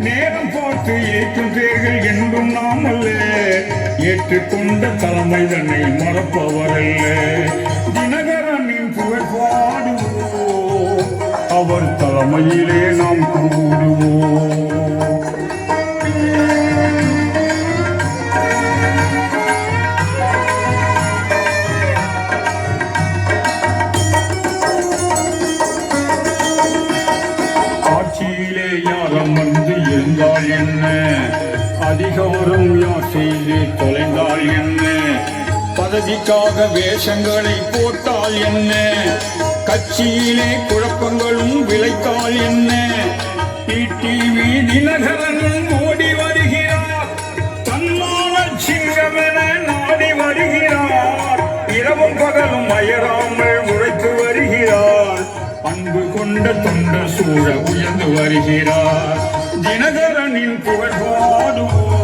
நேரம் பார்த்து ஏற்றும் பேர்கள் என்றும் நாம் அல்ல, ஏற்றுக்கொண்ட தலைமை தன்னை மறப்பவரல்ல. தினகரனின் புகழ் பாடுவோம், அவர் தலைமையிலே நாம் கூடுவோம். ஆட்சியிலே யாரம் வந்து இருந்தால் என்ன, அதிகாரம் யார் செய்து தொலைந்தால் என்ன, பதவிக்காக வேஷங்களை போட்டால் என்ன, கட்சியிலே குழப்பங்களும் விளைத்தால் என்ன. டிடிவி தினகரனும் ஓடி வருகிறார், தன்மான சிங்கமென நாடி வருகிறார், இரவும் பகலும் அயராமல் உழைத்து வருகிறார், அன்பு கொண்ட தொண்ட சூழ உயர்ந்து வருகிறார். தினகரனின் புகழ் பாடுவோம்,